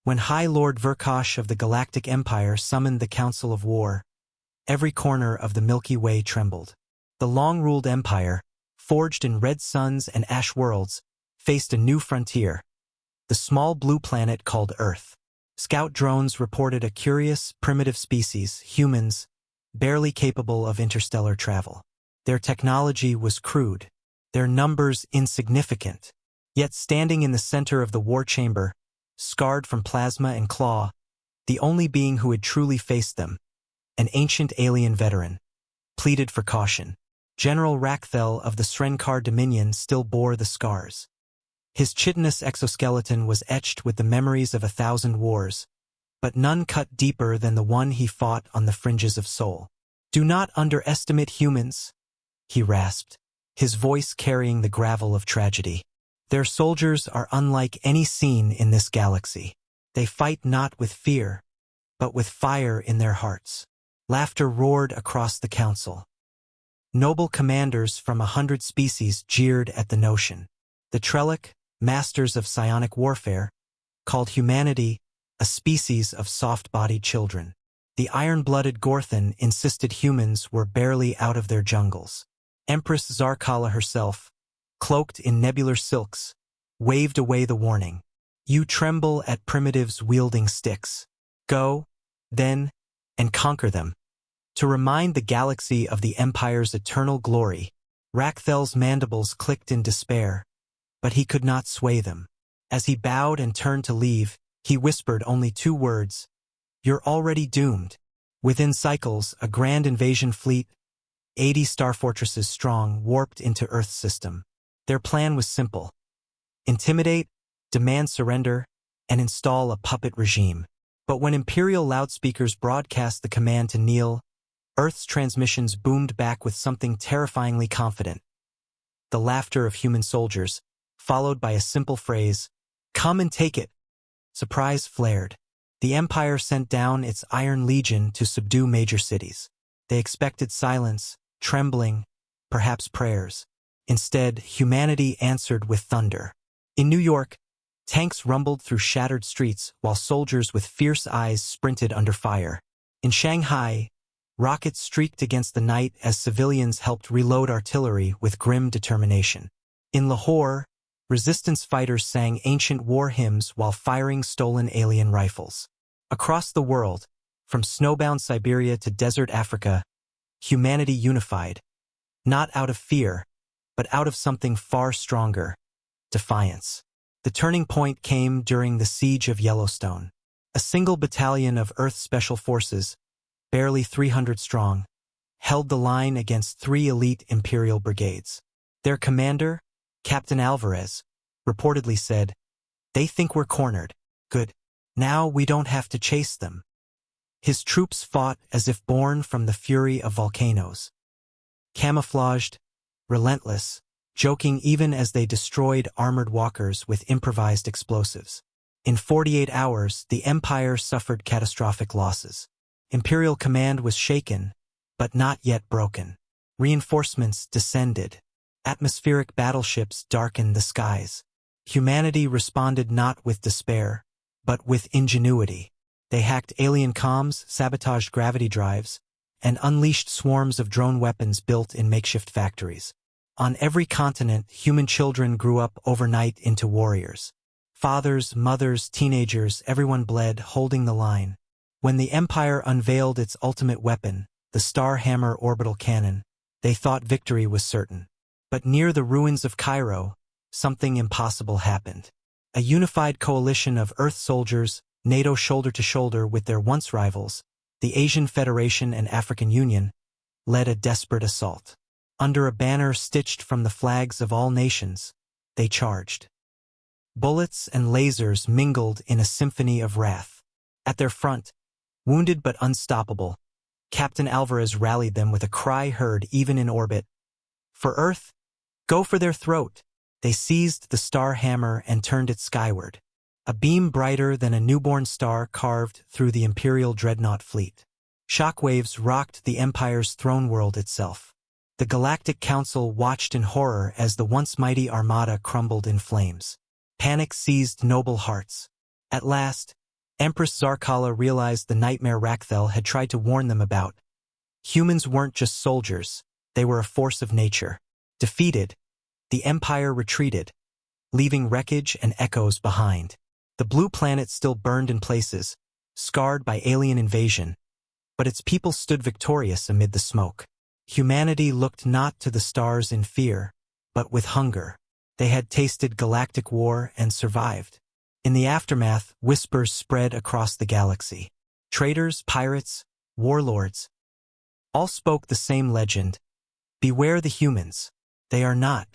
When High Lord Verkosh of the Galactic Empire summoned the Council of War, every corner of the Milky Way trembled. The long-ruled empire, forged in red suns and ash worlds, faced a new frontier, the small blue planet called Earth. Scout drones reported a curious, primitive species, humans, barely capable of interstellar travel. Their technology was crude, their numbers insignificant. Yet standing in the center of the war chamber, scarred from plasma and claw, the only being who had truly faced them, an ancient alien veteran, pleaded for caution. General Rakthel of the Srenkar Dominion still bore the scars. His chitinous exoskeleton was etched with the memories of 1,000 wars, but none cut deeper than the one he fought on the fringes of Sol. "Do not underestimate humans," he rasped, his voice carrying the gravel of tragedy. "Their soldiers are unlike any seen in this galaxy. They fight not with fear, but with fire in their hearts." Laughter roared across the council. Noble commanders from 100 species jeered at the notion. The Trellic, masters of psionic warfare, called humanity a species of soft-bodied children. The iron-blooded Gorthan insisted humans were barely out of their jungles. Empress Zarkala herself, cloaked in nebular silks, waved away the warning. "You tremble at primitives wielding sticks. Go, then, and conquer them." To remind the galaxy of the Empire's eternal glory, Rakthel's mandibles clicked in despair, but he could not sway them. As he bowed and turned to leave, he whispered only 2 words: "You're already doomed." Within cycles, a grand invasion fleet, 80 star fortresses strong, warped into Earth's system. Their plan was simple: intimidate, demand surrender, and install a puppet regime. But when Imperial loudspeakers broadcast the command to kneel, Earth's transmissions boomed back with something terrifyingly confident. The laughter of human soldiers, followed by a simple phrase, "Come and take it." Surprise flared. The Empire sent down its Iron Legion to subdue major cities. They expected silence, trembling, perhaps prayers. Instead, humanity answered with thunder. In New York, tanks rumbled through shattered streets while soldiers with fierce eyes sprinted under fire. In Shanghai, rockets streaked against the night as civilians helped reload artillery with grim determination. In Lahore, resistance fighters sang ancient war hymns while firing stolen alien rifles. Across the world, from snowbound Siberia to desert Africa, humanity unified, not out of fear, but out of something far stronger: defiance. The turning point came during the Siege of Yellowstone. A single battalion of Earth Special Forces, barely 300 strong, held the line against 3 elite Imperial brigades. Their commander, Captain Alvarez, reportedly said, "They think we're cornered. Good. Now we don't have to chase them." His troops fought as if born from the fury of volcanoes. Camouflaged, relentless, joking even as they destroyed armored walkers with improvised explosives. In 48 hours, the Empire suffered catastrophic losses. Imperial command was shaken, but not yet broken. Reinforcements descended. Atmospheric battleships darkened the skies. Humanity responded not with despair, but with ingenuity. They hacked alien comms, sabotaged gravity drives, and unleashed swarms of drone weapons built in makeshift factories. On every continent, human children grew up overnight into warriors. Fathers, mothers, teenagers, everyone bled, holding the line. When the Empire unveiled its ultimate weapon, the Star Hammer orbital cannon, they thought victory was certain. But near the ruins of Cairo, something impossible happened. A unified coalition of Earth soldiers, NATO shoulder to shoulder with their once rivals, the Asian Federation and African Union, led a desperate assault. Under a banner stitched from the flags of all nations, they charged. Bullets and lasers mingled in a symphony of wrath. At their front, wounded but unstoppable, Captain Alvarez rallied them with a cry heard even in orbit: "For Earth, go for their throat!" They seized the Star Hammer and turned it skyward. A beam brighter than a newborn star carved through the Imperial dreadnought fleet. Shockwaves rocked the Empire's throne world itself. The Galactic Council watched in horror as the once mighty armada crumbled in flames. Panic seized noble hearts. At last, Empress Zarkala realized the nightmare Rakthel had tried to warn them about. Humans weren't just soldiers, they were a force of nature. Defeated, the Empire retreated, leaving wreckage and echoes behind. The blue planet still burned in places, scarred by alien invasion, but its people stood victorious amid the smoke. Humanity looked not to the stars in fear, but with hunger. They had tasted galactic war and survived. In the aftermath, whispers spread across the galaxy. Traitors, pirates, warlords, all spoke the same legend. Beware the humans. They are not